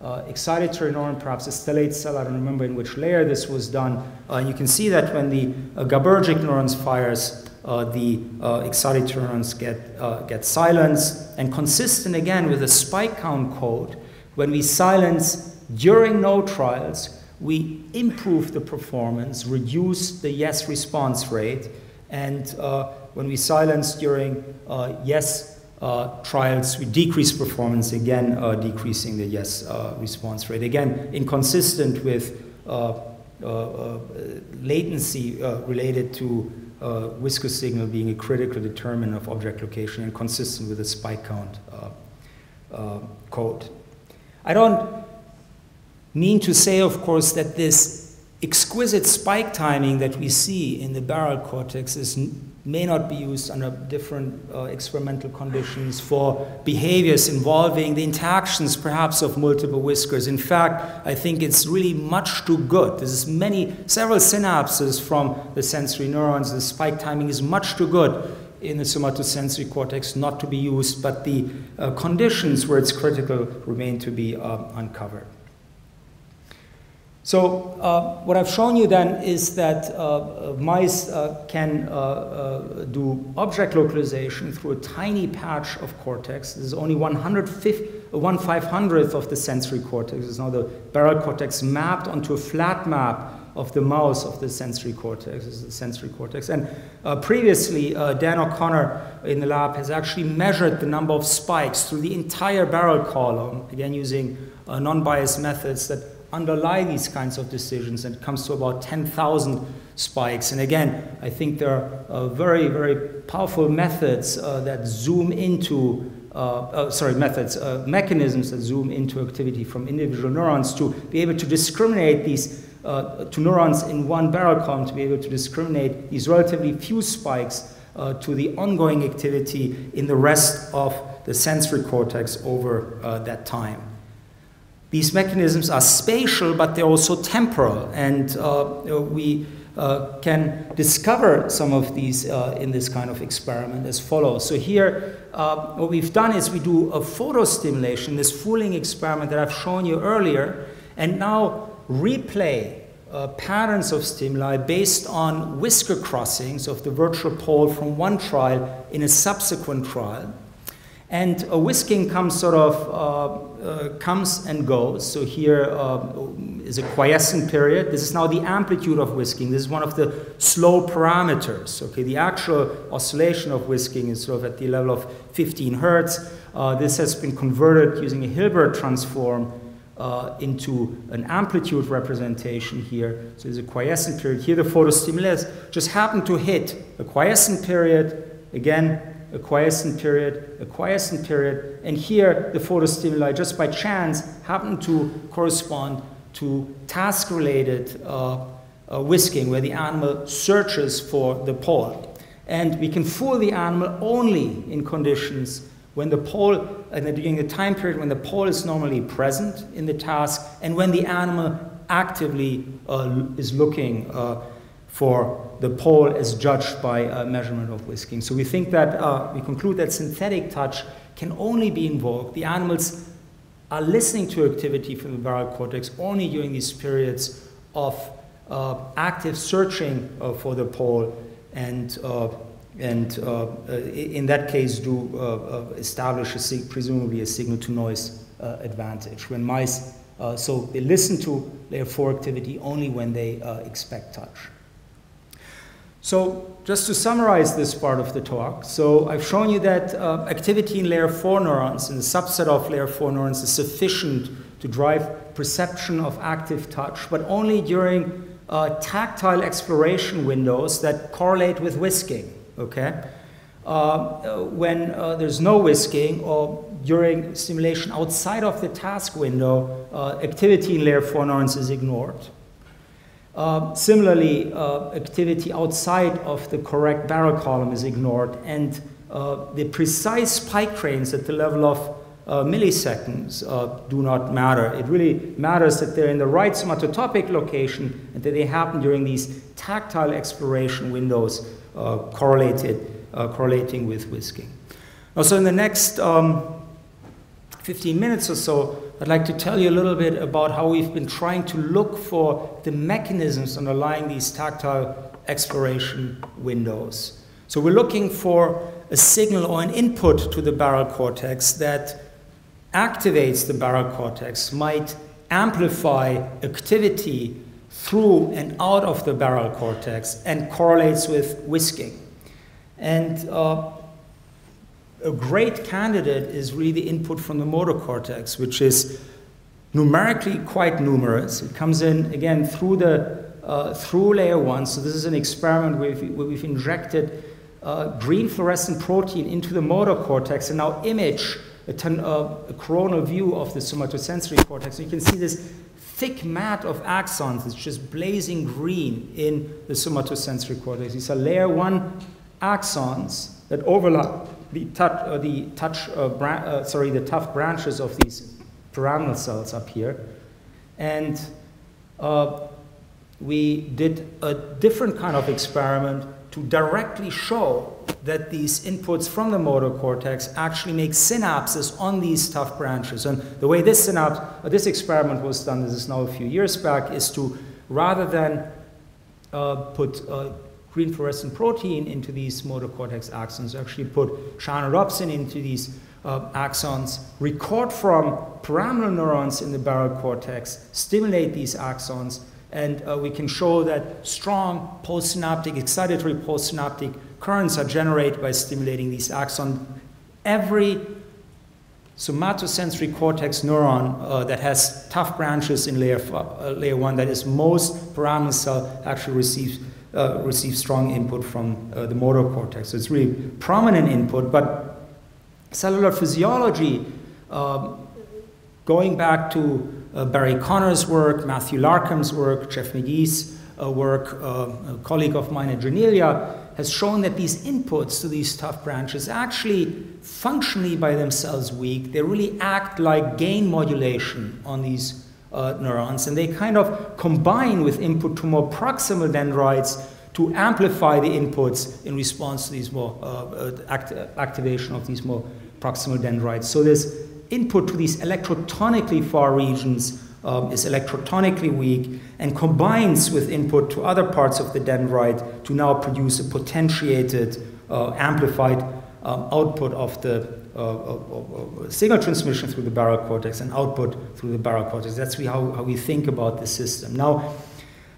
excitatory neuron, perhaps a stellate cell. I don't remember in which layer this was done. You can see that when the GABAergic neurons fires, the excitatory neurons get silenced. And consistent again with the spike count code, when we silence during no trials, we improve the performance, reduce the yes response rate, and when we silence during yes trials, we decrease performance, again decreasing the yes response rate. Again, inconsistent with latency related to viscous signal being a critical determinant of object location and consistent with the spike count code. I don't mean to say, of course, that this exquisite spike timing that we see in the barrel cortex may not be used under different experimental conditions for behaviors involving the interactions perhaps of multiple whiskers. In fact, I think it's really much too good. There's several synapses from the sensory neurons. The spike timing is much too good in the somatosensory cortex not to be used, but the conditions where it's critical remain to be uncovered. So what I've shown you then is that mice can do object localization through a tiny patch of cortex. This is only 1/500th of the sensory cortex. This is now the barrel cortex mapped onto a flat map of the mouse of the sensory cortex. This is the sensory cortex. And previously, Dan O'Connor in the lab has actually measured the number of spikes through the entire barrel column, again using non-biased methods that underlie these kinds of decisions, and it comes to about 10,000 spikes. And again, I think there are very, very powerful methods that zoom into, mechanisms that zoom into activity from individual neurons to be able to discriminate these, to neurons in one barrel column, to be able to discriminate these relatively few spikes to the ongoing activity in the rest of the sensory cortex over that time. These mechanisms are spatial, but they're also temporal, and we can discover some of these in this kind of experiment as follows. So here, what we've done is we do a photostimulation, this fooling experiment that I've shown you earlier, and now replay patterns of stimuli based on whisker crossings of the virtual pole from one trial in a subsequent trial. And whisking comes comes and goes. So here is a quiescent period. This is now the amplitude of whisking. This is one of the slow parameters. Okay, the actual oscillation of whisking is sort of at the level of 15 hertz. This has been converted using a Hilbert transform into an amplitude representation here. So there's a quiescent period. Here the photostimulus just happened to hit a quiescent period, again, a quiescent period, and here the photostimuli just by chance happen to correspond to task-related whisking, where the animal searches for the pole. And we can fool the animal only in conditions when the pole, during the time period when the pole is normally present in the task, and when the animal actively is looking for the pole as judged by a measurement of whisking. So we think that, we conclude that synthetic touch can only be invoked. The animals are listening to activity from the barrel cortex only during these periods of active searching for the pole, and in that case do establish presumably a signal-to-noise advantage. When mice, so they listen to layer 4 activity only when they expect touch. So just to summarize this part of the talk, so I've shown you that activity in layer 4 neurons, in the subset of layer 4 neurons, is sufficient to drive perception of active touch, but only during tactile exploration windows that correlate with whisking, okay? When there's no whisking, or during stimulation outside of the task window, activity in layer 4 neurons is ignored. Similarly, activity outside of the correct barrel column is ignored, and the precise spike trains at the level of milliseconds do not matter. It really matters that they're in the right somatotopic location and that they happen during these tactile exploration windows correlating with whisking. Also, in the next 15 minutes or so, I'd like to tell you a little bit about how we've been trying to look for the mechanisms underlying these tactile exploration windows. So we're looking for a signal or an input to the barrel cortex that activates the barrel cortex, might amplify activity through and out of the barrel cortex, and correlates with whisking. And a great candidate is really the input from the motor cortex, which is numerically quite numerous. It comes in, again, through layer 1. So this is an experiment where we've injected green fluorescent protein into the motor cortex and now image a coronal view of the somatosensory cortex. And you can see this thick mat of axons. It's just blazing green in the somatosensory cortex. These are layer 1 axons that overlap the tough branches of these pyramidal cells up here. And we did a different kind of experiment to directly show that these inputs from the motor cortex actually make synapses on these tough branches. And the way this experiment was done, this is now a few years back, is to, rather than put green fluorescent protein into these motor cortex axons, actually put channelopsin into these axons, record from pyramidal neurons in the barrel cortex, stimulate these axons, and we can show that strong postsynaptic, excitatory postsynaptic currents are generated by stimulating these axons. Every somatosensory cortex neuron that has tough branches in layer 1, that is most pyramidal cell, actually receives strong input from the motor cortex. So it's really prominent input, but cellular physiology, going back to Barry Connor's work, Matthew Larkham's work, Jeff McGee's work, a colleague of mine at Janelia, has shown that these inputs to these tough branches actually functionally by themselves weak. They really act like gain modulation on these neurons, and they kind of combine with input to more proximal dendrites to amplify the inputs in response to these more activation of these more proximal dendrites. So this input to these electrotonically far regions is electrotonically weak and combines with input to other parts of the dendrite to now produce a potentiated, amplified output of the signal transmission through the barrel cortex and output through the barrel cortex. That's how we think about the system. Now,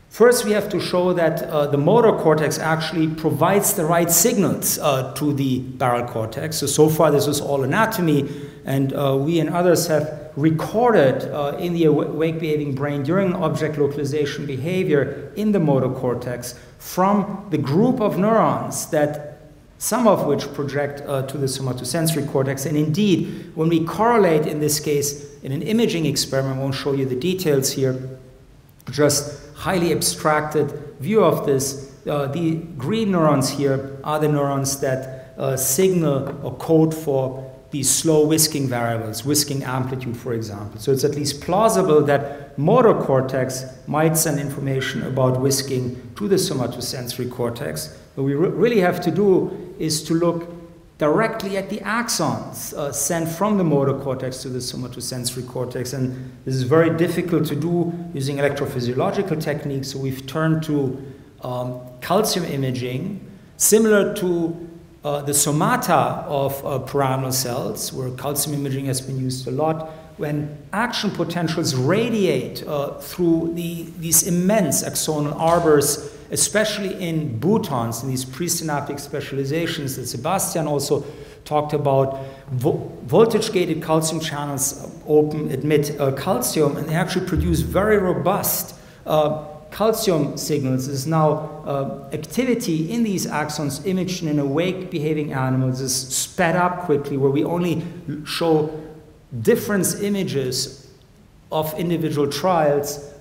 first we have to show that the motor cortex actually provides the right signals to the barrel cortex. So far this is all anatomy, and we and others have recorded in the awake behaving brain during object localization behavior in the motor cortex from the group of neurons that some of which project to the somatosensory cortex. And indeed, when we correlate, in this case, in an imaging experiment, I won't show you the details here, just highly abstracted view of this, the green neurons here are the neurons that signal or code for these slow whisking variables, whisking amplitude, for example. So it's at least plausible that motor cortex might send information about whisking to the somatosensory cortex. What we really have to do is to look directly at the axons sent from the motor cortex to the somatosensory cortex. And this is very difficult to do using electrophysiological techniques. So we've turned to calcium imaging, similar to the somata of pyramidal cells, where calcium imaging has been used a lot, when action potentials radiate through these immense axonal arbors, especially in boutons, in these presynaptic specializations that Sebastian also talked about. Voltage-gated calcium channels admit calcium, and they actually produce very robust calcium signals. There's now activity in these axons imaged in awake behaving animals is sped up quickly, where we only show difference images of individual trials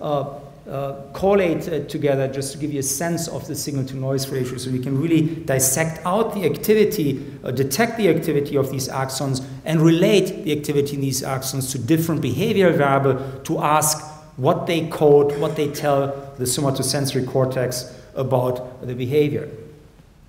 collated together just to give you a sense of the signal-to-noise ratio, so we can really dissect out the activity, detect the activity of these axons, and relate the activity in these axons to different behavioral variables to ask what they code, what they tell the somatosensory cortex about the behavior.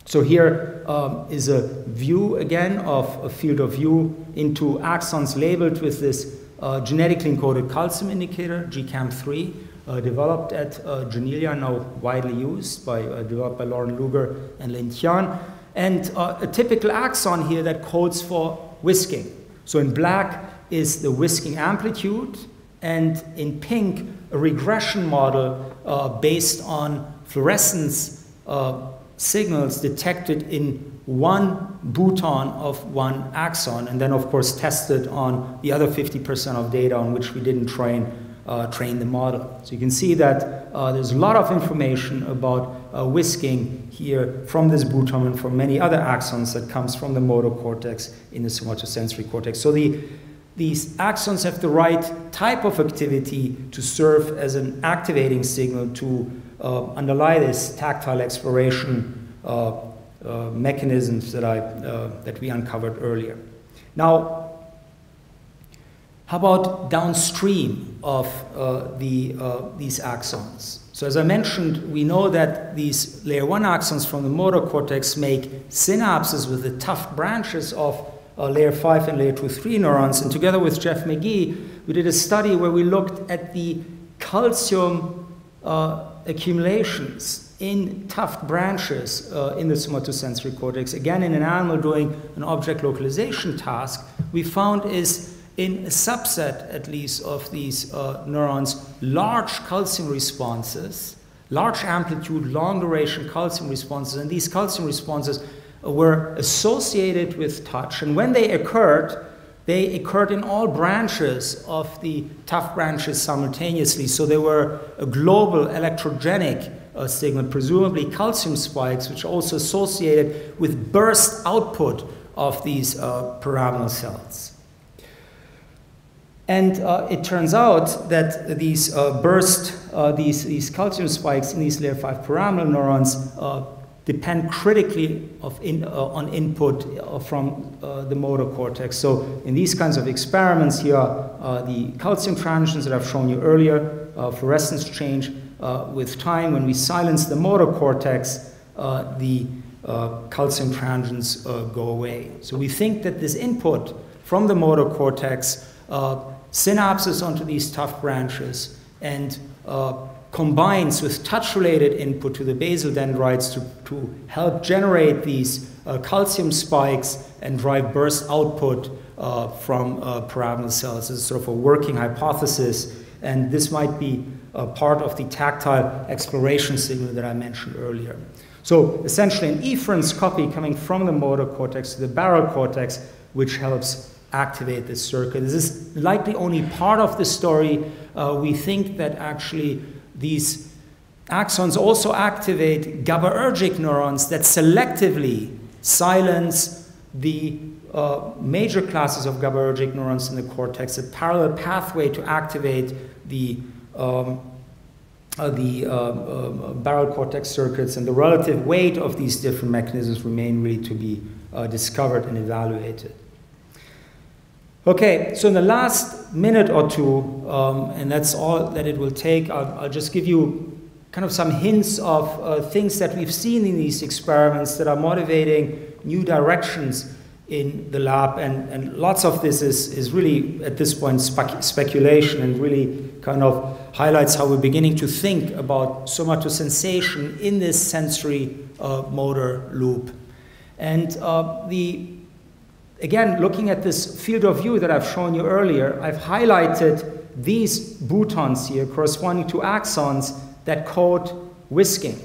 So here is a view, again, of a field of view into axons labeled with this genetically encoded calcium indicator, GCAM3, developed at Janelia, now widely used, developed by Lauren Luger and Lin Tian. And a typical axon here that codes for whisking. So in black is the whisking amplitude, and in pink, a regression model based on fluorescence signals detected in one bouton of one axon, and then of course tested on the other 50% of data on which we didn't train the model. So you can see that there's a lot of information about whisking here from this bouton and from many other axons that comes from the motor cortex in the somatosensory cortex. So these axons have the right type of activity to serve as an activating signal to underlie this tactile exploration mechanisms that we uncovered earlier. Now, how about downstream of these axons? So as I mentioned, we know that these layer 1 axons from the motor cortex make synapses with the tough branches of layer 5 and layer 2-3 neurons. And together with Jeff McGee, we did a study where we looked at the calcium accumulations in tough branches in the somatosensory cortex. Again, in an animal doing an object localization task, we found is in a subset, at least, of these neurons, large calcium responses, large amplitude, long duration calcium responses, and these calcium responses were associated with touch. And when they occurred in all branches of the tough branches simultaneously. So they were a global electrogenic signal, presumably calcium spikes, which are also associated with burst output of these pyramidal cells. And it turns out that these these calcium spikes in these layer 5 pyramidal neurons depend critically on input from the motor cortex. So in these kinds of experiments here, the calcium transients that I've shown you earlier, fluorescence change with time. When we silence the motor cortex, the calcium transients go away. So we think that this input from the motor cortex synapses onto these tough branches and combines with touch-related input to the basal dendrites to help generate these calcium spikes and drive burst output from pyramidal cells. This is sort of a working hypothesis, and this might be part of the tactile exploration signal that I mentioned earlier. So essentially an efference copy coming from the motor cortex to the barrel cortex, which helps activate this circuit. This is likely only part of the story. We think that actually these axons also activate GABAergic neurons that selectively silence the major classes of GABAergic neurons in the cortex, a parallel pathway to activate the barrel cortex circuits, and the relative weight of these different mechanisms remain really to be discovered and evaluated. Okay, so in the last minute or two, and that's all that it will take, I'll just give you kind of some hints of things that we've seen in these experiments that are motivating new directions in the lab, and lots of this is really, at this point, speculation, and really kind of highlights how we're beginning to think about somatosensation in this sensory motor loop. And again, looking at this field of view that I've shown you earlier, I've highlighted these boutons here corresponding to axons that code whisking,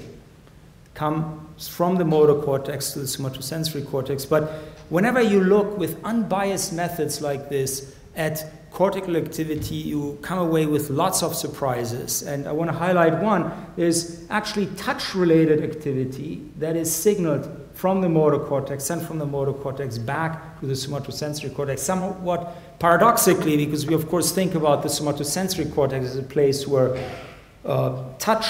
comes from the motor cortex to the somatosensory cortex. But whenever you look with unbiased methods like this at cortical activity, you come away with lots of surprises. And I want to highlight one. There's actually touch-related activity that is signaled from the motor cortex, sent from the motor cortex back to the somatosensory cortex, somewhat paradoxically, because we of course think about the somatosensory cortex as a place where touch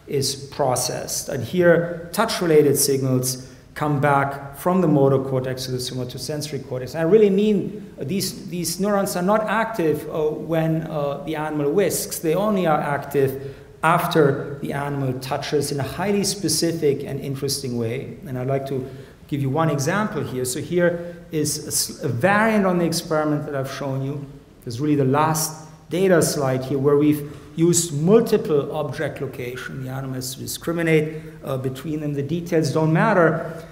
is processed. And here, touch-related signals come back from the motor cortex to the somatosensory cortex. And I really mean these neurons are not active when the animal whisks. They only are active after the animal touches in a highly specific and interesting way. And I'd like to give you one example here. So here is a variant on the experiment that I've shown you. There's really the last data slide here where we've used multiple object location. The animal has to discriminate between them. The details don't matter.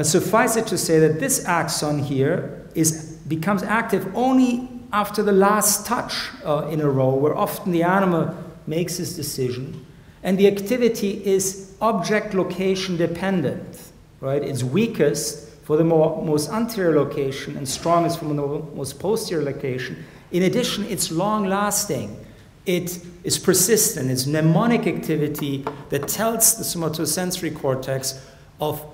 Suffice it to say that this axon here becomes active only after the last touch in a row, where often the animal makes his decision, and the activity is object location dependent, right? It's weakest for for the most anterior location and strongest from the most posterior location. In addition, it's long-lasting. It is persistent. It's mnemonic activity that tells the somatosensory cortex of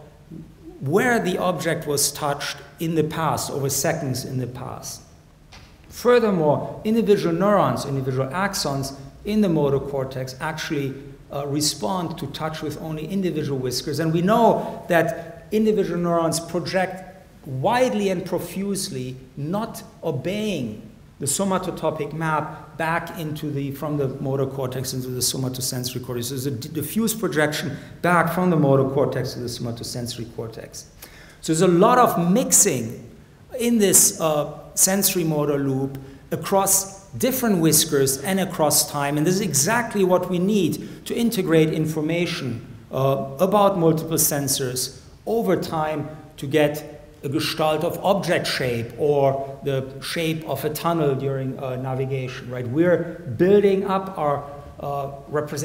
where the object was touched in the past, over seconds in the past. Furthermore, individual neurons, individual axons in the motor cortex actually respond to touch with only individual whiskers. And we know that individual neurons project widely and profusely, not obeying the somatotopic map back into from the motor cortex into the somatosensory cortex. There's a diffuse projection back from the motor cortex to the somatosensory cortex. So there's a lot of mixing in this sensory motor loop across different whiskers and across time. And this is exactly what we need to integrate information about multiple sensors over time to get a gestalt of object shape or the shape of a tunnel during navigation, right? We're building up our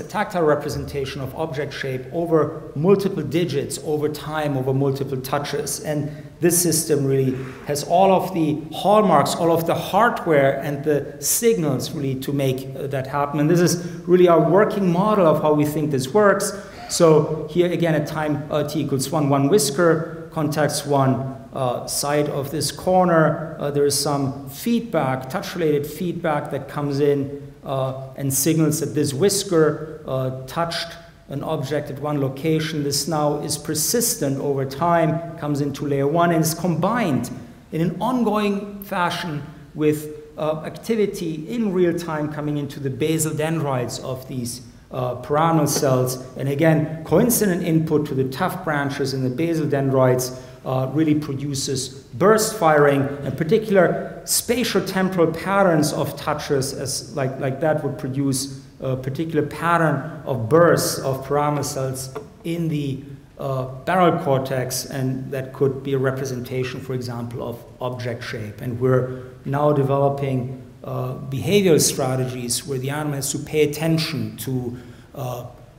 tactile representation of object shape over multiple digits, over time, over multiple touches. And this system really has all of the hallmarks, all of the hardware and the signals really to make that happen. And this is really our working model of how we think this works. So here again at time t equals 1, one whisker, context 1, side of this corner, there is some feedback, touch-related feedback that comes in and signals that this whisker touched an object at one location. This now is persistent over time, comes into layer 1, and is combined in an ongoing fashion with activity in real time coming into the basal dendrites of these pyramidal cells. And again, coincident input to the tough branches in the basal dendrites really produces burst firing, and particular spatial-temporal patterns of touches as like that would produce a particular pattern of bursts of pyramidal cells in the barrel cortex, and that could be a representation, for example, of object shape. And we're now developing behavioral strategies where the animal has to pay attention to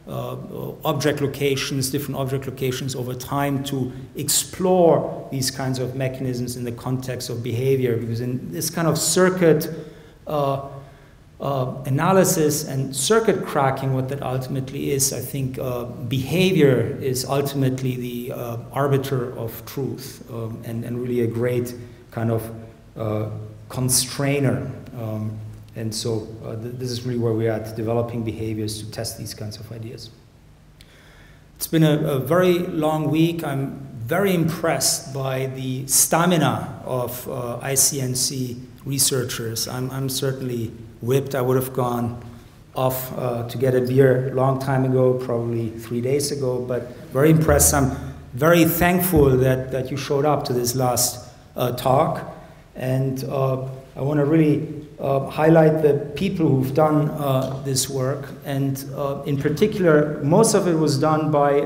object locations, different object locations over time to explore these kinds of mechanisms in the context of behavior. Because in this kind of circuit analysis and circuit cracking, what that ultimately is, I think behavior is ultimately the arbiter of truth, and really a great kind of constrainer. And so this is really where we're at, developing behaviors to test these kinds of ideas. It's been a very long week. I'm very impressed by the stamina of ICNC researchers. I'm certainly whipped. I would have gone off to get a beer a long time ago, probably 3 days ago, but very impressed. I'm very thankful that you showed up to this last talk. And I want to really highlight the people who've done this work. And in particular, most of it was done by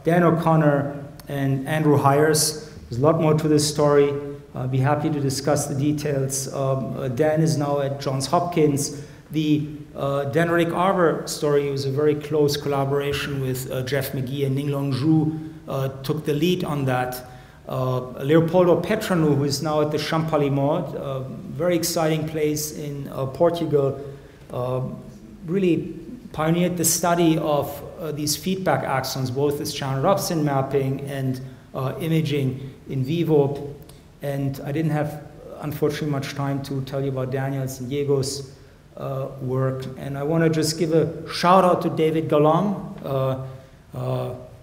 Dan O'Connor and Andrew Hires. There's a lot more to this story. I'll be happy to discuss the details. Dan is now at Johns Hopkins. The dendritic arbor story was a very close collaboration with Jeff McGee, and Ninglong Zhu took the lead on that. Leopoldo Petranu, who is now at the Champalimod, a very exciting place in Portugal, really pioneered the study of these feedback axons, both as channel-Robson mapping and imaging in vivo. And I didn't have, unfortunately, much time to tell you about Daniel's and Diego's work. And I want to just give a shout-out to David Galang,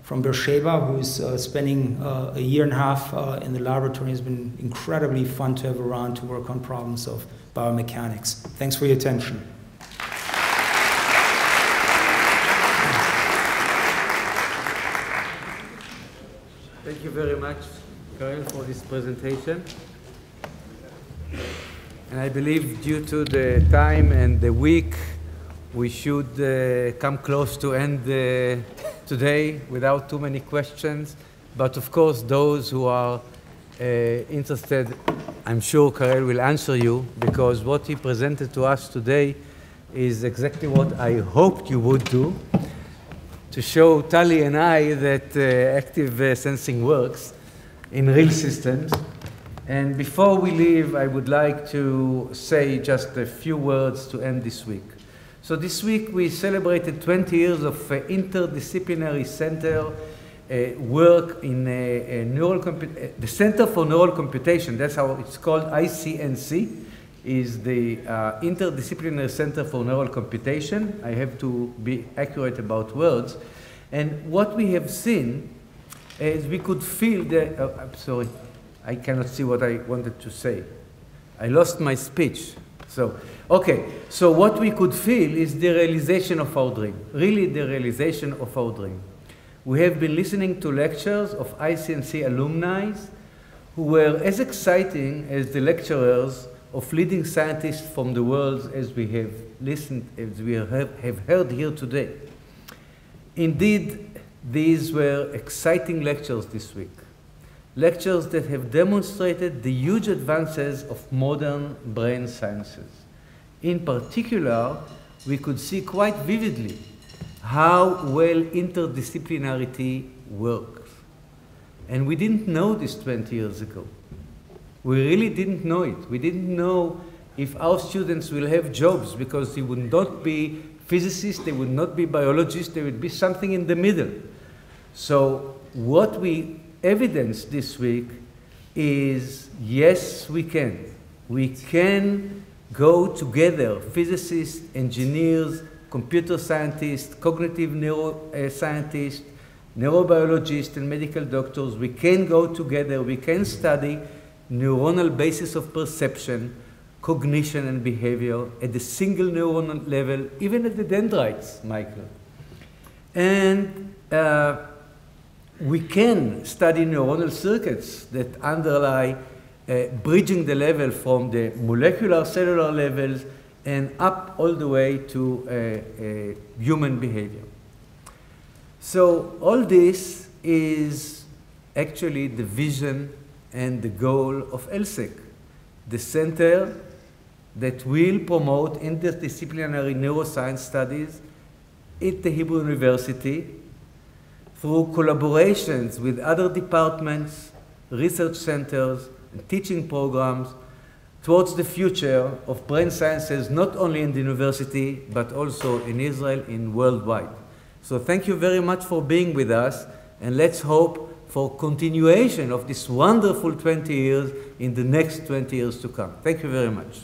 from Beersheba, who's spending a year and a half in the laboratory. It's been incredibly fun to have around to work on problems of biomechanics. Thanks for your attention. Thank you very much, Karel, for this presentation. And I believe due to the time and the week, we should come close to end today without too many questions. But of course, those who are interested, I'm sure Karel will answer you, because what he presented to us today is exactly what I hoped you would do, to show Tali and I that active sensing works. in real systems. And before we leave, I would like to say just a few words to end this week. So this week we celebrated 20 years of interdisciplinary center work in the Center for Neural Computation. That's how it's called. ICNC is the Interdisciplinary Center for Neural Computation. I have to be accurate about words. And what we have seen is we could feel the, I'm sorry, I cannot see what I wanted to say. I lost my speech. So, okay, so what we could feel is the realization of our dream, really the realization of our dream. We have been listening to lectures of ICNC alumni who were as exciting as the lecturers of leading scientists from the world as we have listened, as we have heard here today. Indeed, these were exciting lectures this week. Lectures that have demonstrated the huge advances of modern brain sciences. In particular, we could see quite vividly how well interdisciplinarity works. And we didn't know this 20 years ago. We really didn't know it. We didn't know if our students will have jobs because they would not be physicists, they would not be biologists, they would be something in the middle. So what we evidenced this week is, yes, we can. We can go together, physicists, engineers, computer scientists, cognitive neuroscientists, neurobiologists, and medical doctors. We can go together, we can study neuronal basis of perception, cognition, and behavior at the single neuronal level, even at the dendrites, Michael. And we can study neuronal circuits that underlie bridging the level from the molecular cellular levels and up all the way to human behavior. So all this is actually the vision and the goal of ELSC, the center that will promote interdisciplinary neuroscience studies at the Hebrew University through collaborations with other departments, research centers, and teaching programs towards the future of brain sciences, not only in the university, but also in Israel and worldwide. So thank you very much for being with us, and let's hope for continuation of this wonderful 20 years in the next 20 years to come. Thank you very much.